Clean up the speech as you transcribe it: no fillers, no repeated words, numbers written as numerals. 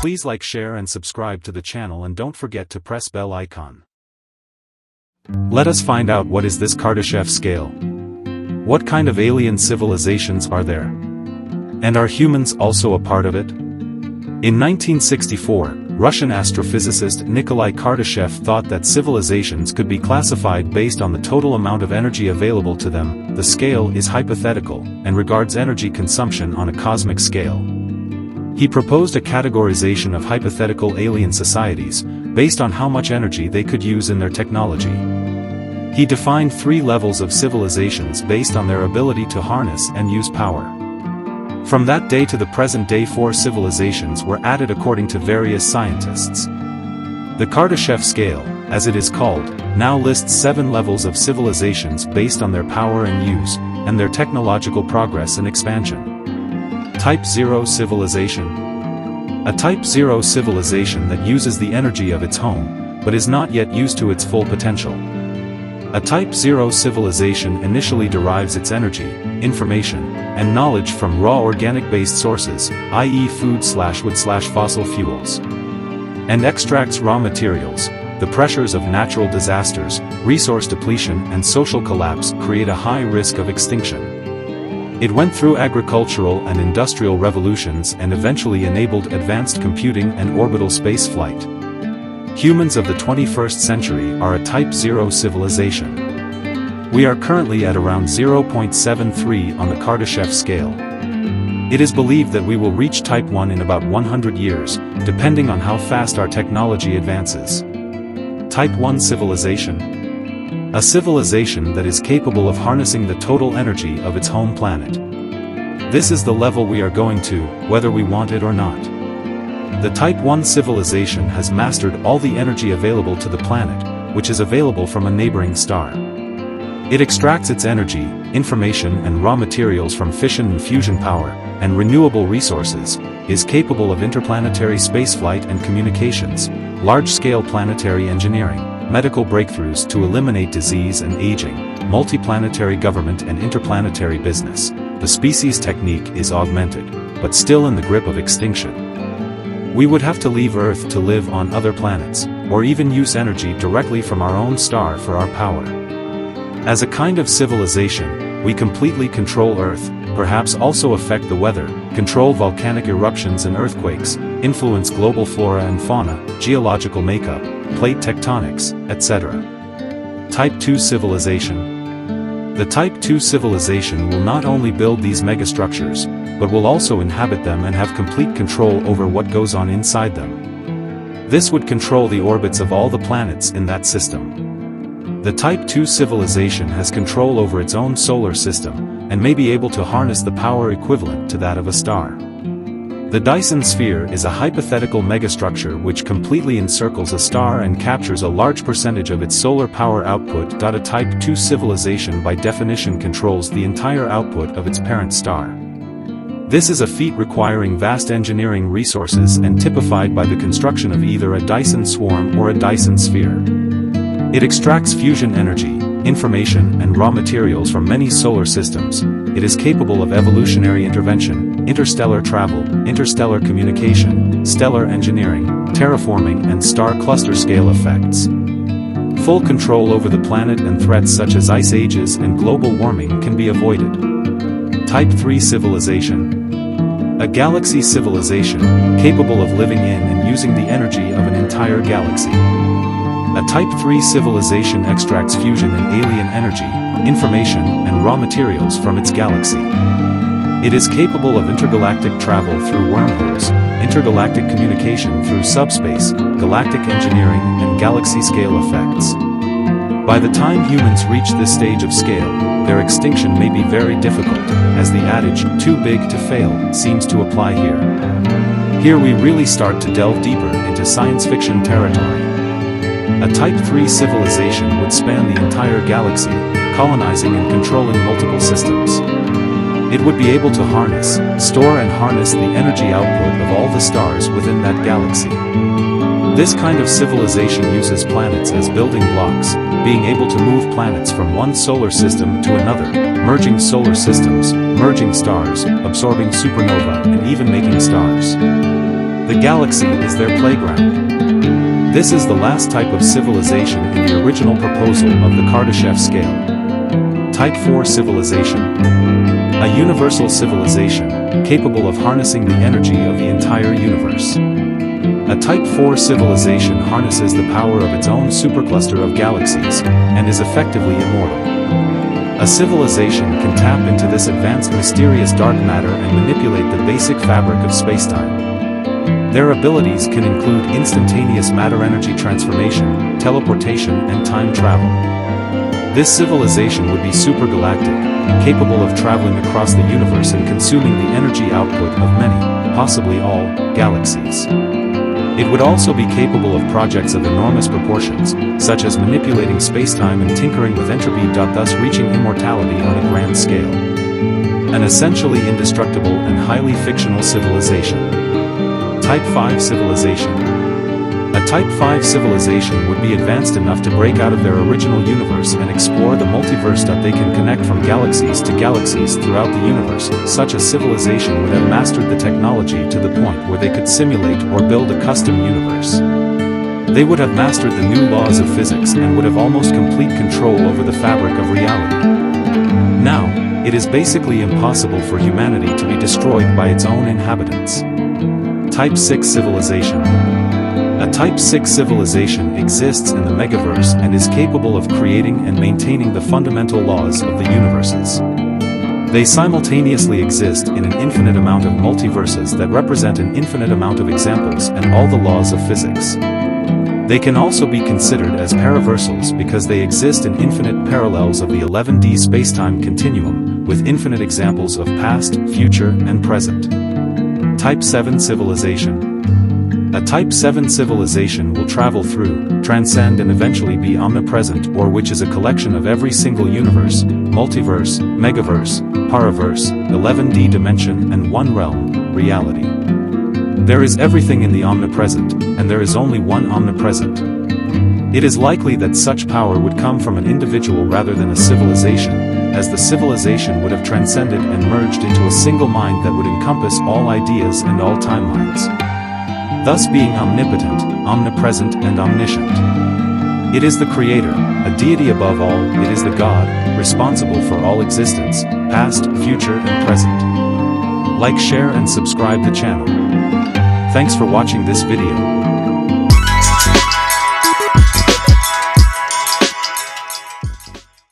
Please like, share and subscribe to the channel, and don't forget to press bell icon. Let us find out what is this Kardashev scale. What kind of alien civilizations are there? And are humans also a part of it? In 1964, Russian astrophysicist Nikolai Kardashev thought that civilizations could be classified based on the total amount of energy available to them. The scale is hypothetical, and regards energy consumption on a cosmic scale. He proposed a categorization of hypothetical alien societies, based on how much energy they could use in their technology. He defined 3 levels of civilizations based on their ability to harness and use power. From that day to the present day, 4 civilizations were added according to various scientists. The Kardashev scale, as it is called, now lists 7 levels of civilizations based on their power and use, and their technological progress and expansion. Type 0 civilization. A Type 0 civilization that uses the energy of its home, but is not yet used to its full potential. A Type 0 civilization initially derives its energy, information, and knowledge from raw organic-based sources, i.e. food/wood/fossil fuels, and extracts raw materials. The pressures of natural disasters, resource depletion and social collapse create a high risk of extinction. It went through agricultural and industrial revolutions and eventually enabled advanced computing and orbital space flight. Humans of the 21st century are a Type 0 civilization. We are currently at around 0.73 on the Kardashev scale. It is believed that we will reach Type 1 in about 100 years, depending on how fast our technology advances. Type 1 civilization. A civilization that is capable of harnessing the total energy of its home planet. This is the level we are going to, whether we want it or not. The Type 1 civilization has mastered all the energy available to the planet, which is available from a neighboring star. It extracts its energy, information and raw materials from fission and fusion power, and renewable resources, is capable of interplanetary spaceflight and communications, large-scale planetary engineering, medical breakthroughs to eliminate disease and aging, multiplanetary government and interplanetary business. The species technique is augmented, but still in the grip of extinction. We would have to leave Earth to live on other planets, or even use energy directly from our own star for our power. As a kind of civilization, we completely control Earth, perhaps also affect the weather, control volcanic eruptions and earthquakes, influence global flora and fauna, geological makeup, plate tectonics, etc. Type 2 civilization. The Type 2 civilization will not only build these megastructures, but will also inhabit them and have complete control over what goes on inside them. This would control the orbits of all the planets in that system. The Type 2 civilization has control over its own solar system, and may be able to harness the power equivalent to that of a star. The Dyson sphere is a hypothetical megastructure which completely encircles a star and captures a large percentage of its solar power output. A Type 2 civilization by definition controls the entire output of its parent star. This is a feat requiring vast engineering resources and typified by the construction of either a Dyson swarm or a Dyson sphere. It extracts fusion energy, information and raw materials from many solar systems. It is capable of evolutionary intervention, interstellar travel, interstellar communication, stellar engineering, terraforming and star cluster scale effects. Full control over the planet and threats such as ice ages and global warming can be avoided. Type 3 civilization. A galaxy civilization, capable of living in and using the energy of an entire galaxy. A Type 3 civilization extracts fusion and alien energy, information, and raw materials from its galaxy. It is capable of intergalactic travel through wormholes, intergalactic communication through subspace, galactic engineering, and galaxy-scale effects. By the time humans reach this stage of scale, their extinction may be very difficult, as the adage, "too big to fail," seems to apply here. Here we really start to delve deeper into science fiction territory. A Type 3 civilization would span the entire galaxy, colonizing and controlling multiple systems. It would be able to harness, store and harness the energy output of all the stars within that galaxy. This kind of civilization uses planets as building blocks, being able to move planets from one solar system to another, merging solar systems, merging stars, absorbing supernova and even making stars. The galaxy is their playground. This is the last type of civilization in the original proposal of the Kardashev scale. Type 4 civilization. A universal civilization, capable of harnessing the energy of the entire universe. A Type 4 civilization harnesses the power of its own supercluster of galaxies, and is effectively immortal. A civilization can tap into this advanced mysterious dark matter and manipulate the basic fabric of spacetime. Their abilities can include instantaneous matter-energy transformation, teleportation, and time travel. This civilization would be supergalactic, capable of traveling across the universe and consuming the energy output of many, possibly all, galaxies. It would also be capable of projects of enormous proportions, such as manipulating spacetime and tinkering with entropy. Thus reaching immortality on a grand scale. An essentially indestructible and highly fictional civilization. Type 5 civilization. A Type 5 civilization would be advanced enough to break out of their original universe and explore the multiverse. They can connect from galaxies to galaxies throughout the universe. Such a civilization would have mastered the technology to the point where they could simulate or build a custom universe. They would have mastered the new laws of physics and would have almost complete control over the fabric of reality. Now, it is basically impossible for humanity to be destroyed by its own inhabitants. Type 6 civilization. A Type 6 civilization exists in the megaverse and is capable of creating and maintaining the fundamental laws of the universes. They simultaneously exist in an infinite amount of multiverses that represent an infinite amount of examples and all the laws of physics. They can also be considered as paraversals because they exist in infinite parallels of the 11D spacetime continuum, with infinite examples of past, future, and present. Type 7 civilization. A Type 7 civilization will travel through, transcend and eventually be omnipresent, or which is a collection of every single universe, multiverse, megaverse, paraverse, 11D dimension and one realm, reality. There is everything in the omnipresent, and there is only one omnipresent. It is likely that such power would come from an individual rather than a civilization, as the civilization would have transcended and merged into a single mind that would encompass all ideas and all timelines. Thus being omnipotent, omnipresent and omniscient. It is the creator, a deity above all. It is the God, responsible for all existence, past, future and present. Like, share and subscribe the channel. Thanks for watching this video.